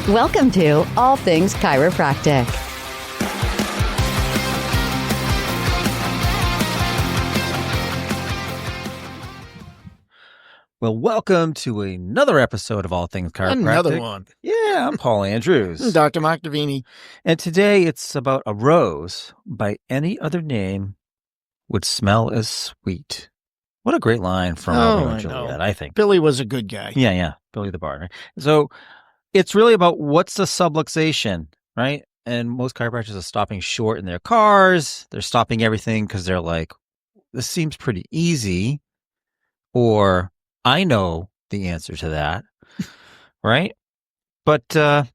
Welcome to All Things Chiropractic. Well, welcome to another episode of All Things Chiropractic. Another one. Yeah, I'm Paul Andrews. Dr. Mark Davini. And today it's about a rose by any other name would smell as sweet. What a great line from Romeo and Juliet, I think. Billy was a good guy. Yeah. Billy the Bard, right? So it's really about what's a subluxation, right? And most chiropractors are stopping short in their cars. They're stopping everything because they're like, this seems pretty easy. Or I know the answer to that, right? But do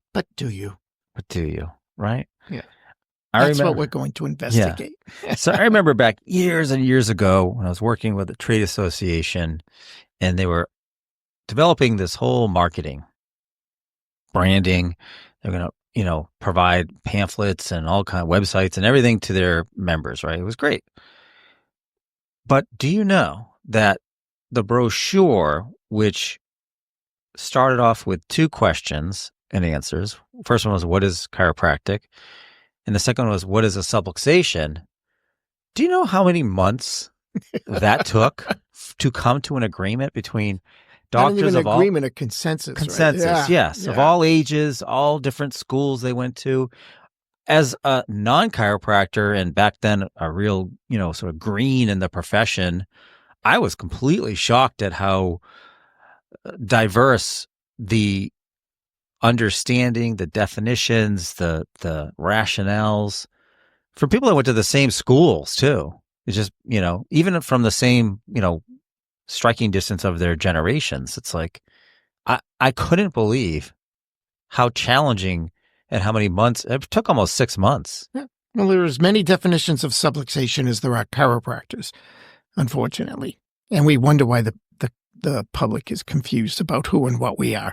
you? But do you, right? Yeah. I That's remember, what we're going to investigate. Yeah. So I remember back years and years ago when I was working with a trade association and they were developing this whole marketing, branding. They're going to, provide pamphlets and all kind of websites and everything to their members, right? It was great. But do you know that the brochure, which started off with two questions and answers. First one was, what is chiropractic? And the second one was, what is a subluxation? Do you know how many months that took to come to an agreement between doctors of all... agreement, a consensus. Consensus, right? Yes. Of all ages, all different schools they went to. As a non-chiropractor, and back then a real, sort of green in the profession, I was completely shocked at how diverse the understanding, the definitions, the rationales for people that went to the same schools too. It's just, even from the same, striking distance of their generations, it's like, I couldn't believe how challenging and how many months. It took almost 6 months. Yeah. Well, there are as many definitions of subluxation as there are chiropractors, unfortunately. And we wonder why the public is confused about who and what we are,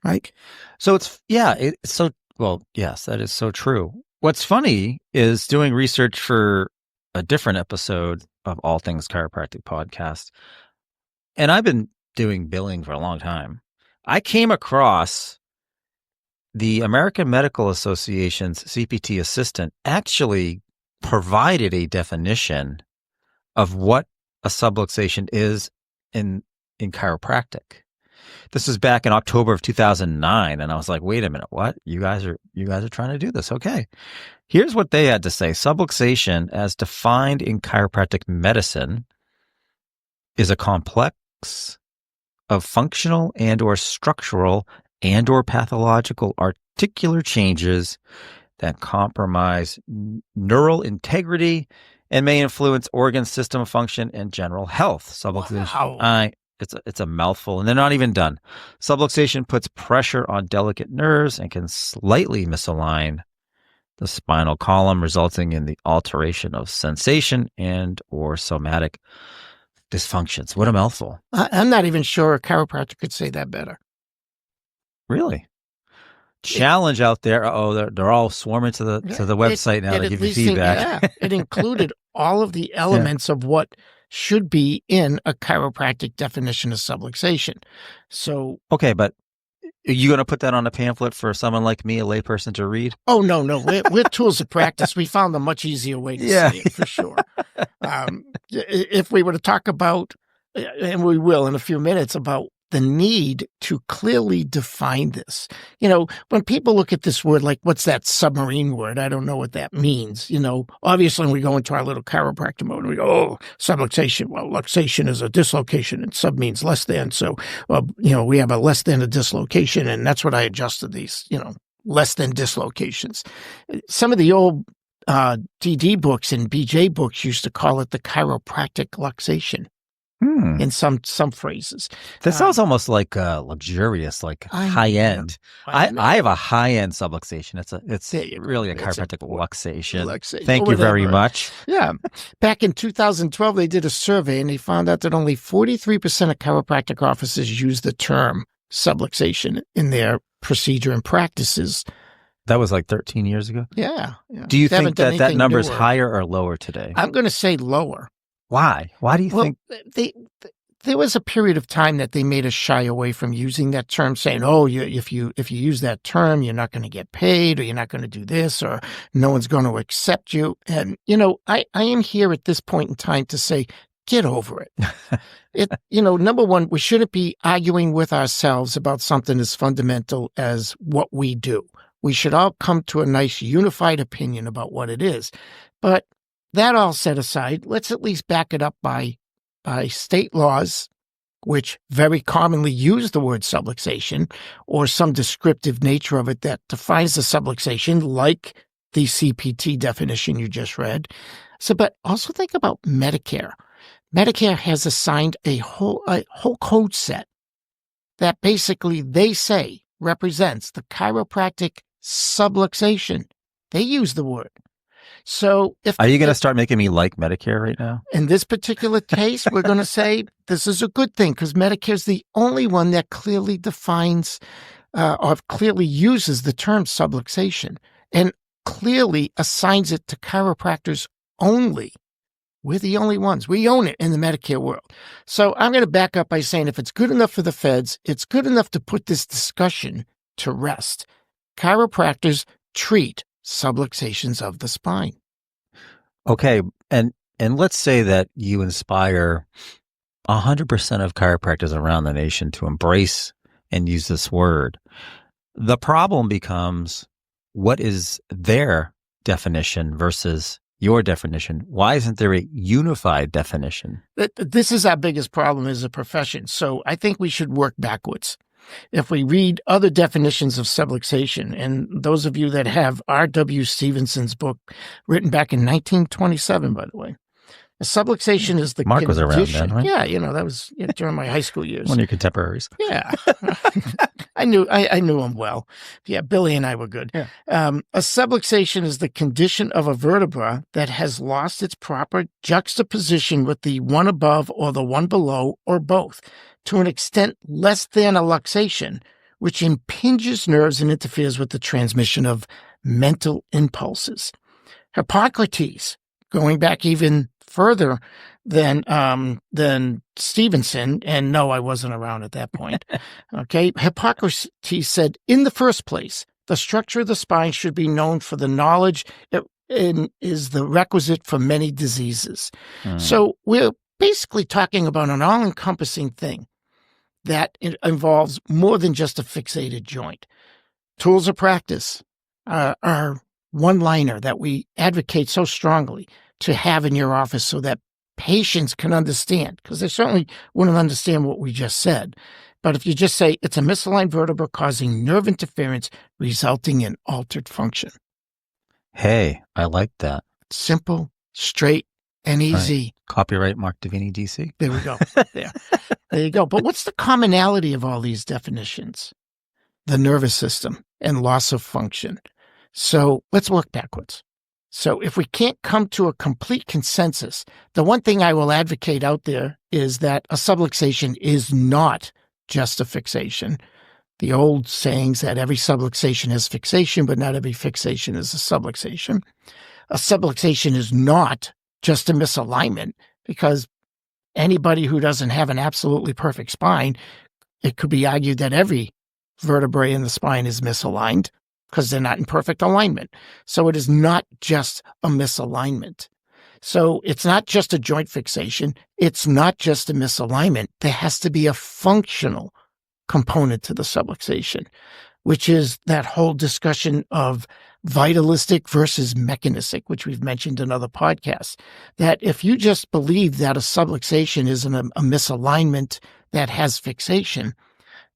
right? So yes, that is so true. What's funny is doing research for a different episode of All Things Chiropractic podcast, and I've been doing billing for a long time. I came across the American Medical Association's CPT assistant actually provided a definition of what a subluxation is in chiropractic. This was back in October of 2009, and I was like, "Wait a minute, what? You guys are trying to do this? Okay." Here's what they had to say: subluxation, as defined in chiropractic medicine, is a complex of functional and/or structural and/or pathological articular changes that compromise neural integrity and may influence organ system function and general health. Subluxation. Wow. It's a mouthful, and they're not even done. Subluxation puts pressure on delicate nerves and can slightly misalign the spinal column, resulting in the alteration of sensation and or somatic dysfunctions. What a mouthful. I'm not even sure a chiropractor could say that better. Really? Challenge out there. They're all swarming to the website now to give you feedback. It included all of the elements of what should be in a chiropractic definition of subluxation. So, okay, but are you going to put that on a pamphlet for someone like me, a layperson, to read? Oh, no. We're tools of practice. We found a much easier way to say it, for sure. If we were to talk about, and we will in a few minutes, about the need to clearly define this. When people look at this word, like, what's that submarine word? I don't know what that means. Obviously when we go into our little chiropractor mode and we go, oh, subluxation. Well, luxation is a dislocation and sub means less than. So, we have a less than a dislocation, and that's what I adjusted these, less than dislocations. Some of the old DD books and BJ books used to call it the chiropractic luxation. In some phrases. That sounds almost like luxurious, like high end. I have a high end subluxation. It's really a chiropractic luxation. Thank you very much. Yeah. Back in 2012, they did a survey and they found out that only 43% of chiropractic offices use the term subluxation in their procedure and practices. That was like 13 years ago? Yeah. Do you think that number is higher or lower today? I'm going to say lower. Why? Why do you think? there was a period of time that they made us shy away from using that term, saying, "Oh, if you use that term, you're not going to get paid, or you're not going to do this, or no one's going to accept you." And I am here at this point in time to say, get over it. Number one, we shouldn't be arguing with ourselves about something as fundamental as what we do. We should all come to a nice unified opinion about what it is. But that all set aside, let's at least back it up by state laws, which very commonly use the word subluxation or some descriptive nature of it that defines the subluxation, like the CPT definition you just read. But also think about Medicare. Medicare has assigned a whole code set that basically they say represents the chiropractic subluxation. They use the word. So are you going to start making me like Medicare right now? In this particular case, we're going to say this is a good thing because Medicare is the only one that clearly defines or clearly uses the term subluxation and clearly assigns it to chiropractors only. We're the only ones. We own it in the Medicare world. So I'm going to back up by saying if it's good enough for the feds, it's good enough to put this discussion to rest. Chiropractors treat subluxations of the spine. Okay. And let's say that you inspire 100% of chiropractors around the nation to embrace and use this word. The problem becomes, what is their definition versus your definition? Why isn't there a unified definition? This is our biggest problem as a profession. So I think we should work backwards. If we read other definitions of subluxation, and those of you that have R.W. Stevenson's book, written back in 1927, by the way, a subluxation is the Mark condition. was around then, right? Yeah, that was during my high school years. One of your contemporaries. Yeah. I knew him well. Yeah, Billy and I were good. Yeah. A subluxation is the condition of a vertebra that has lost its proper juxtaposition with the one above or the one below or both, to an extent less than a luxation, which impinges nerves and interferes with the transmission of mental impulses. Hippocrates, going back even further than Stevenson, and no, I wasn't around at that point. Okay, Hippocrates said, in the first place, the structure of the spine should be known for the knowledge it is the requisite for many diseases. So we're basically talking about an all-encompassing thing that involves more than just a fixated joint. Tools of practice are one-liner that we advocate so strongly to have in your office so that patients can understand, because they certainly wouldn't understand what we just said. But if you just say it's a misaligned vertebra causing nerve interference resulting in altered function. Hey, I like that. Simple, straight, and easy. Right. Copyright Mark Davini, DC. There we go. There you go. But what's the commonality of all these definitions? The nervous system and loss of function. So let's work backwards. So if we can't come to a complete consensus, the one thing I will advocate out there is that a subluxation is not just a fixation. The old sayings that every subluxation is fixation, but not every fixation is a subluxation. A subluxation is not just a misalignment, because anybody who doesn't have an absolutely perfect spine, it could be argued that every vertebrae in the spine is misaligned because they're not in perfect alignment. So it is not just a misalignment. So it's not just a joint fixation. It's not just a misalignment. There has to be a functional component to the subluxation, which is that whole discussion of vitalistic versus mechanistic, which we've mentioned in other podcasts, that if you just believe that a subluxation is a misalignment that has fixation,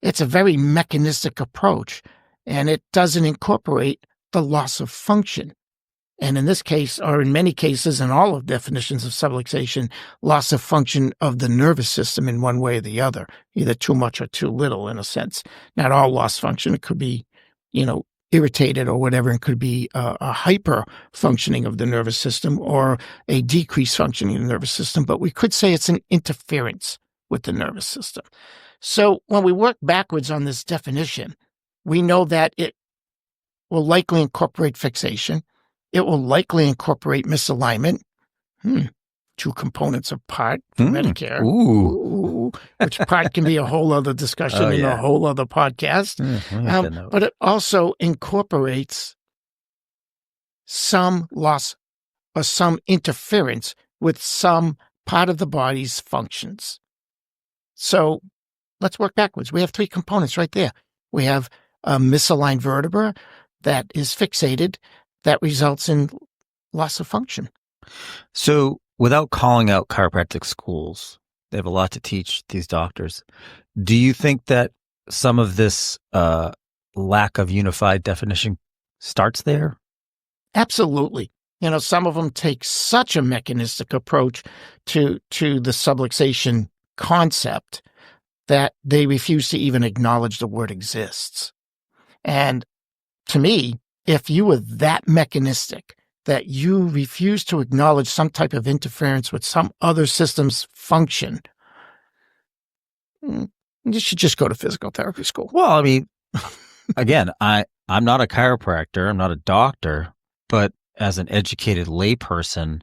it's a very mechanistic approach, and it doesn't incorporate the loss of function. And in this case, or in many cases, in all of definitions of subluxation, loss of function of the nervous system in one way or the other, either too much or too little in a sense. Not all loss function. It could be, irritated or whatever. It could be a hyper functioning of the nervous system or a decreased functioning of the nervous system. But we could say it's an interference with the nervous system. So when we work backwards on this definition, we know that it will likely incorporate fixation. It will likely incorporate misalignment. two components of part for Medicare. Ooh. Which part can be a whole other discussion in a whole other podcast. But it also incorporates some loss or some interference with some part of the body's functions. So let's work backwards. We have three components right there. We have a misaligned vertebra that is fixated that results in loss of function. So without calling out chiropractic schools, they have a lot to teach these doctors. Do you think that some of this lack of unified definition starts there? Absolutely. Some of them take such a mechanistic approach to the subluxation concept that they refuse to even acknowledge the word exists. And to me, if you were that mechanistic that you refuse to acknowledge some type of interference with some other system's function, you should just go to physical therapy school. Well, I mean, again, I'm not a chiropractor, I'm not a doctor, but as an educated layperson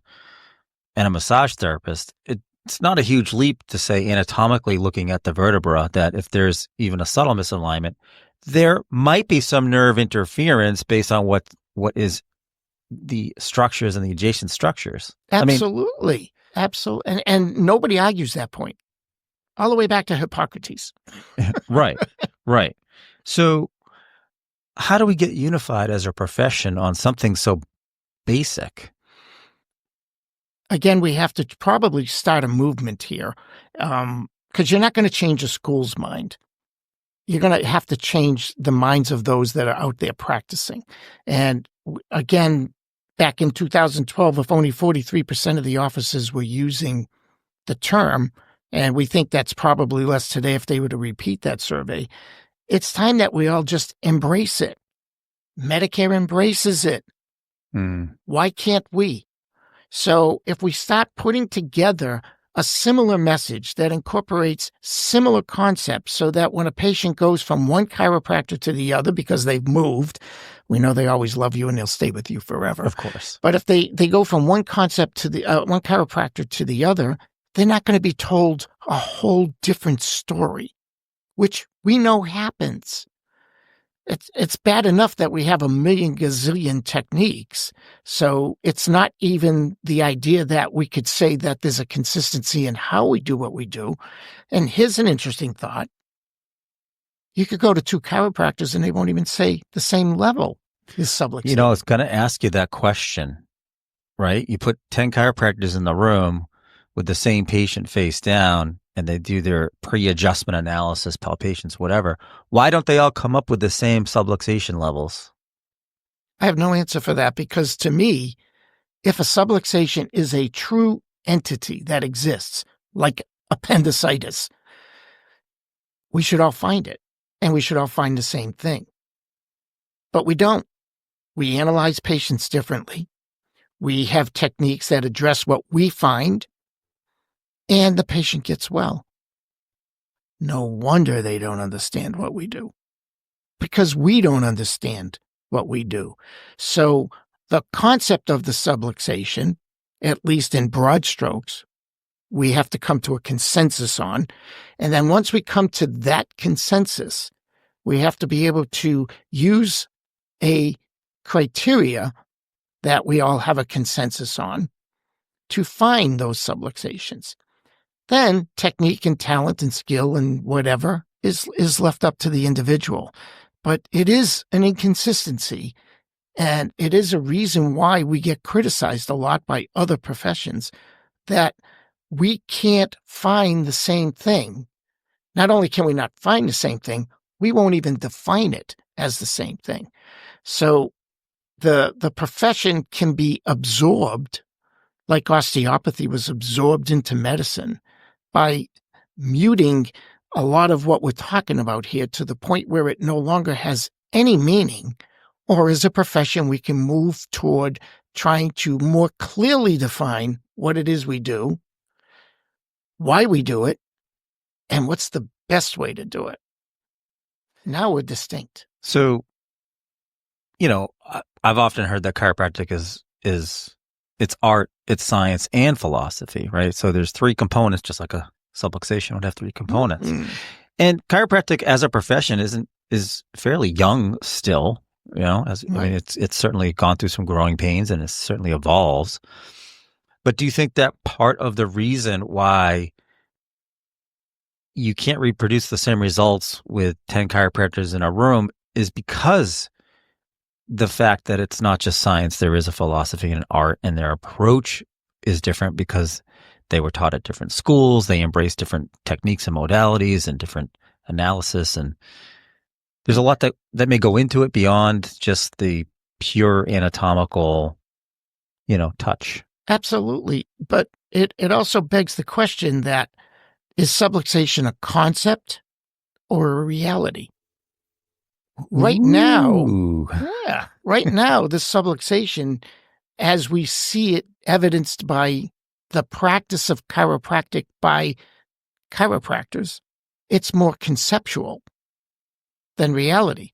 and a massage therapist, it's not a huge leap to say anatomically looking at the vertebra that if there's even a subtle misalignment, there might be some nerve interference based on what is the structures and the adjacent structures. Absolutely. Absolutely. And nobody argues that point. All the way back to Hippocrates. Right. So how do we get unified as a profession on something so basic? Again, we have to probably start a movement here because you're not going to change a school's mind. You're going to have to change the minds of those that are out there practicing. And again, back in 2012, if only 43% of the offices were using the term, and we think that's probably less today if they were to repeat that survey, it's time that we all just embrace it. Medicare embraces it. Why can't we? So if we start putting together a similar message that incorporates similar concepts so that when a patient goes from one chiropractor to the other because they've moved, we know they always love you and they'll stay with you forever. Of course. But if they go from one concept to the one chiropractor to the other, they're not going to be told a whole different story, which we know happens. It's bad enough that we have a million gazillion techniques. So it's not even the idea that we could say that there's a consistency in how we do what we do. And here's an interesting thought. You could go to two chiropractors and they won't even say the same level is subluxation. I was going to ask you that question, right? You put 10 chiropractors in the room with the same patient face down, and they do their pre-adjustment analysis, palpations, whatever. Why don't they all come up with the same subluxation levels? I have no answer for that because to me, if a subluxation is a true entity that exists, like appendicitis, we should all find it and we should all find the same thing. But we don't. We analyze patients differently. We have techniques that address what we find, and the patient gets well. No wonder they don't understand what we do, because we don't understand what we do. So the concept of the subluxation, at least in broad strokes, we have to come to a consensus on. And then once we come to that consensus, we have to be able to use a criteria that we all have a consensus on to find those subluxations. Then technique and talent and skill and whatever is left up to the individual. But it is an inconsistency, and it is a reason why we get criticized a lot by other professions, that we can't find the same thing. Not only can we not find the same thing, we won't even define it as the same thing. So the profession can be absorbed, like osteopathy was absorbed into medicine, by muting a lot of what we're talking about here to the point where it no longer has any meaning, or as a profession we can move toward trying to more clearly define what it is we do, why we do it, and what's the best way to do it. Now we're distinct. So, I've often heard that chiropractic is it's art, it's science, and philosophy, right? So there's three components, just like a subluxation would have three components. Mm. And chiropractic as a profession is fairly young still, I mean, it's certainly gone through some growing pains and it certainly evolves. But do you think that part of the reason why you can't reproduce the same results with 10 chiropractors in a room is because the fact that it's not just science, there is a philosophy and an art, and their approach is different because they were taught at different schools, they embrace different techniques and modalities and different analysis, and there's a lot that may go into it beyond just the pure anatomical, touch. Absolutely. But it also begs the question that is subluxation a concept or a reality? Right now, this subluxation, as we see it evidenced by the practice of chiropractic by chiropractors, it's more conceptual than reality,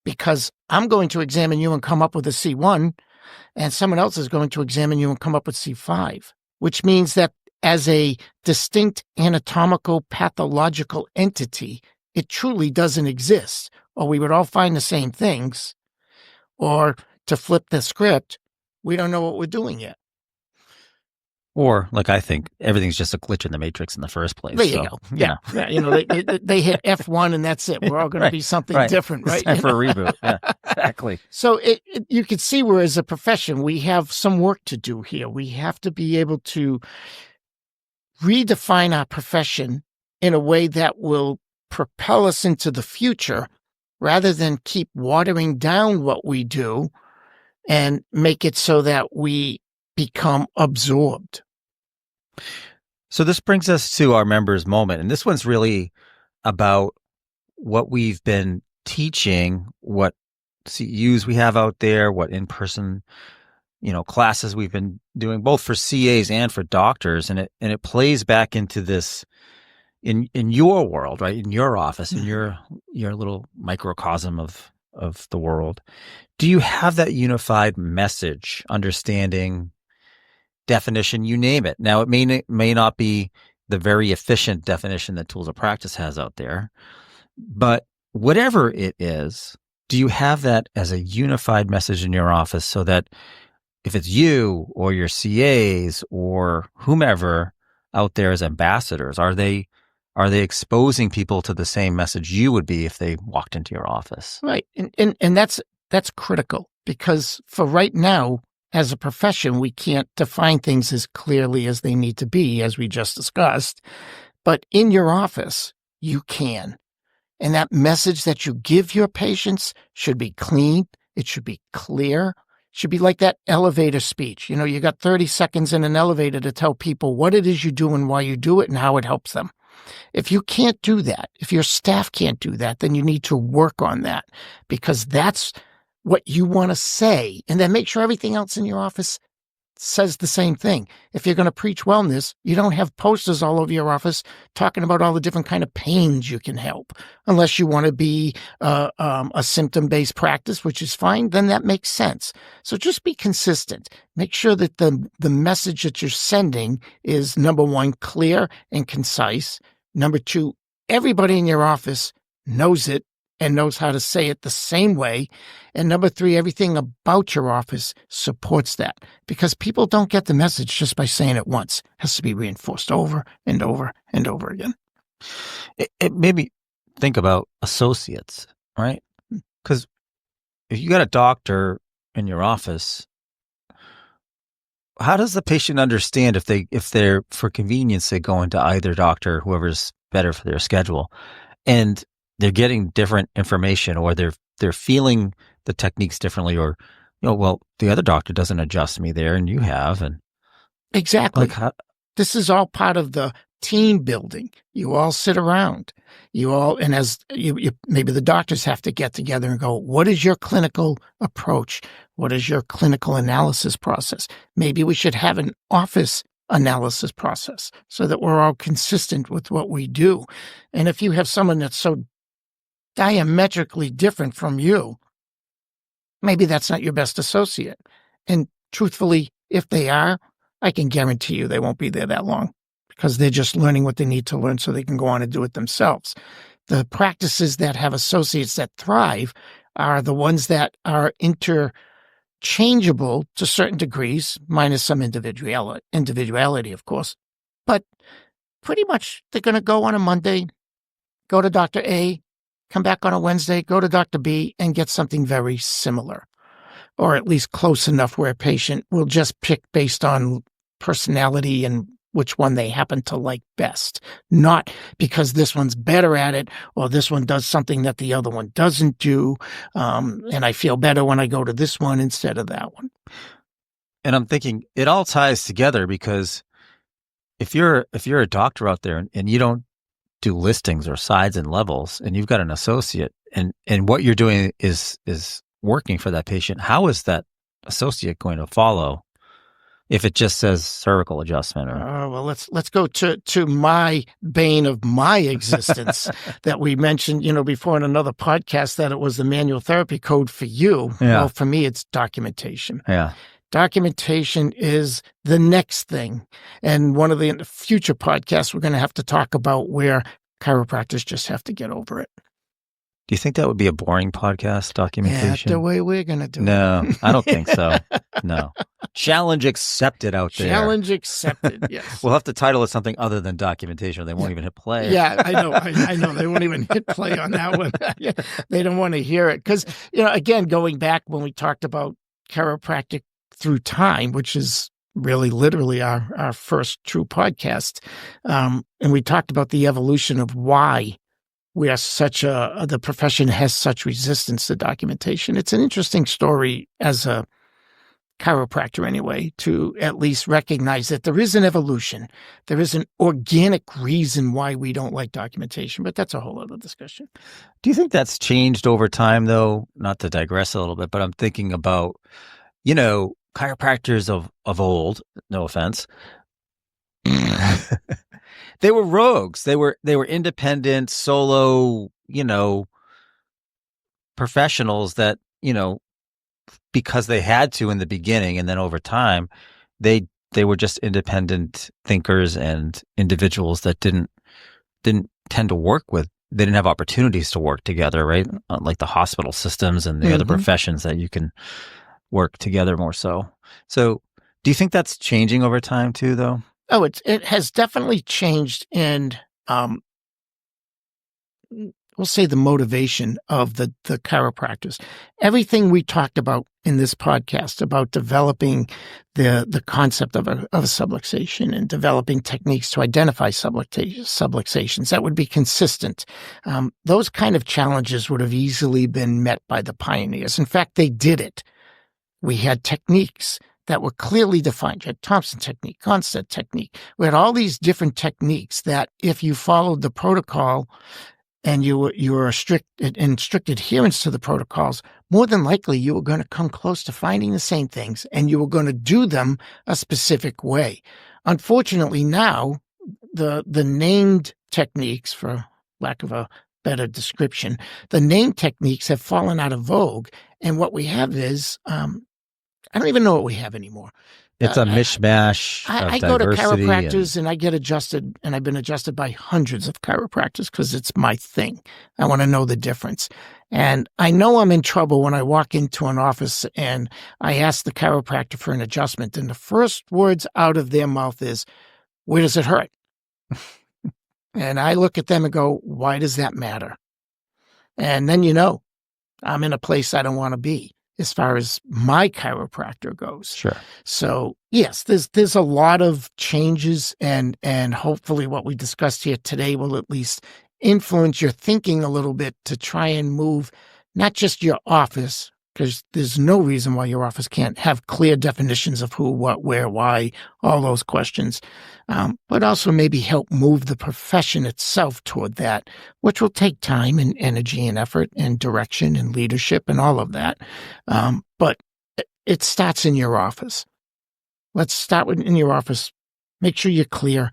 because I'm going to examine you and come up with a C1, and someone else is going to examine you and come up with C5, which means that as a distinct anatomical pathological entity, it truly doesn't exist, or we would all find the same things, or to flip the script, we don't know what we're doing yet. Or, like I think, everything's just a glitch in the matrix in the first place. There you go. Yeah. They hit F1 and that's it. We're all going to be something different, right? It's time for a reboot. Yeah, exactly. So you can see where, as a profession, we have some work to do here. We have to be able to redefine our profession in a way that will propel us into the future, rather than keep watering down what we do and make it so that we become absorbed. So this brings us to our members' moment. And this one's really about what we've been teaching, what CEUs we have out there, what in-person, classes we've been doing, both for CAs and for doctors. And it plays back into this in your world, right? In your office, in your little microcosm of the world. Do you have that unified message, understanding, definition, you name it? Now, it may not be the very efficient definition that Tools of Practice has out there, but whatever it is, do you have that as a unified message in your office, so that if it's you or your CAs or whomever out there as ambassadors, are they exposing people to the same message you would be if they walked into your office? Right. And that's critical, because for right now, as a profession, we can't define things as clearly as they need to be, as we just discussed. But in your office, you can. And that message that you give your patients should be clean. It should be clear. It should be like that elevator speech. You got 30 seconds in an elevator to tell people what it is you do and why you do it and how it helps them. If you can't do that, if your staff can't do that, then you need to work on that, because that's what you want to say, and then make sure everything else in your office says the same thing. If you're going to preach wellness, you don't have posters all over your office talking about all the different kind of pains you can help, unless you want to be a symptom-based practice, which is fine. Then that makes sense. So just be consistent. Make sure that the message that you're sending is, number one, clear and concise. Number two, everybody in your office knows it and knows how to say it the same way. And number three, everything about your office supports that, because people don't get the message just by saying it once. It has to be reinforced over and over and over again. It made me think about associates, right? Because if you got a doctor in your office, how does the patient understand if they're for convenience, they go into either doctor, whoever's better for their schedule, and they're getting different information, or they're feeling the techniques differently, or well, the other doctor doesn't adjust me there, and you have, and exactly. This is all part of the team building. You all sit around, and as you maybe the doctors have to get together and go, what is your clinical approach? What is your clinical analysis process? Maybe we should have an office analysis process so that we're all consistent with what we do. And if you have someone that's so diametrically different from you, maybe that's not your best associate. And truthfully, If they are, I can guarantee you they won't be there that long because they're just learning what they need to learn so they can go on and do it themselves. The practices that have associates that thrive are the ones that are interchangeable to certain degrees, minus some individuality, of course. But pretty much they're going to go on a Monday, go to Dr. A, come back on a Wednesday, go to Dr. B, and get something very similar, or at least close enough where a patient will just pick based on personality and which one they happen to like best, not because this one's better at it or this one does something that the other one doesn't do, and I feel better when I go to this one instead of that one. And I'm thinking it all ties together because if you're a doctor out there and you don't do listings or sides and levels and you've got an associate and what you're doing is working for that patient, how is that associate going to follow if it just says cervical adjustment? Well, let's go to my bane of my existence that we mentioned, before in another podcast, that it was the manual therapy code for you. Yeah. Well, for me, it's documentation. Yeah. Documentation is the next thing. And one of the future podcasts, we're going to have to talk about where chiropractors just have to get over it. Do you think that would be a boring podcast, documentation? Yeah, the way we're going to do it. No, I don't think so. No. Challenge accepted out there. Challenge accepted, yes. We'll have to title it something other than documentation or they won't even hit play. Yeah, I know. I know. They won't even hit play on that one. They don't want to hear it. Because, again, going back when we talked about chiropractic through time, which is really literally our first true podcast, and we talked about the evolution of why we are the profession has such resistance to documentation. It's an interesting story as a chiropractor anyway, to at least recognize that there is an evolution. There is an organic reason why we don't like documentation, but that's a whole other discussion. Do you think that's changed over time though? Not to digress a little bit, but I'm thinking about, chiropractors of old, no offense. They were rogues. They were independent, solo, professionals that, because they had to in the beginning and then over time, they were just independent thinkers and individuals that didn't tend to work with. They didn't have opportunities to work together, right? Like the hospital systems and the other professions that you can work together more so. So do you think that's changing over time too, though? Oh, it has definitely changed in, we'll say, the motivation of the chiropractors. Everything we talked about in this podcast about developing the concept of a subluxation and developing techniques to identify subluxations that would be consistent. Those kind of challenges would have easily been met by the pioneers. In fact, they did it. We had techniques that were clearly defined. You had Thompson technique, Gonstead technique. We had all these different techniques that if you followed the protocol and you were in strict adherence to the protocols, more than likely you were going to come close to finding the same things and you were going to do them a specific way. Unfortunately, now the named techniques, for lack of a better description, the named techniques have fallen out of vogue. And what we have is, I don't even know what we have anymore. It's a mishmash of I go to diversity chiropractors and I get adjusted, and I've been adjusted by hundreds of chiropractors because it's my thing. I want to know the difference. And I know I'm in trouble when I walk into an office and I ask the chiropractor for an adjustment, and the first words out of their mouth is, "Where does it hurt?" And I look at them and go, "Why does that matter?" And then I'm in a place I don't want to be as far as my chiropractor goes. Sure. So yes, there's a lot of changes, and hopefully what we discussed here today will at least influence your thinking a little bit to try and move not just your office, because there's no reason why your office can't have clear definitions of who, what, where, why, all those questions, but also maybe help move the profession itself toward that, which will take time and energy and effort and direction and leadership and all of that. But it starts in your office. Let's start in your office. Make sure you're clear.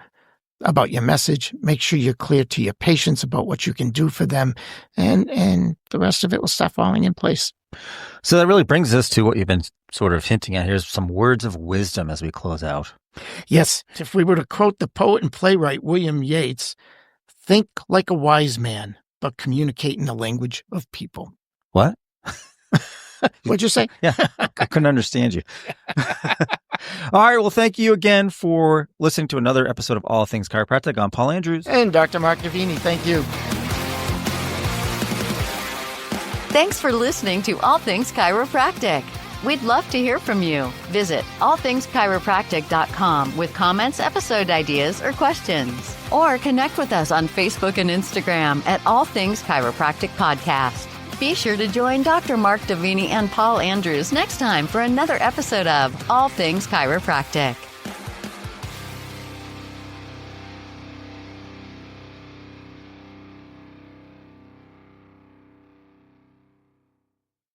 about your message. Make sure you're clear to your patients about what you can do for them, and the rest of it will start falling in place. So that really brings us to what you've been sort of hinting at. Here's some words of wisdom as we close out. Yes, if we were to quote the poet and playwright William Yeats, think like a wise man, but communicate in the language of people. What? What'd you say? Yeah, I couldn't understand you. All right, well, thank you again for listening to another episode of All Things Chiropractic. I'm Paul Andrews. And Dr. Mark Davini, thank you. Thanks for listening to All Things Chiropractic. We'd love to hear from you. Visit allthingschiropractic.com with comments, episode ideas, or questions. Or connect with us on Facebook and Instagram at All Things Chiropractic Podcast. Be sure to join Dr. Mark Davini and Paul Andrews next time for another episode of All Things Chiropractic.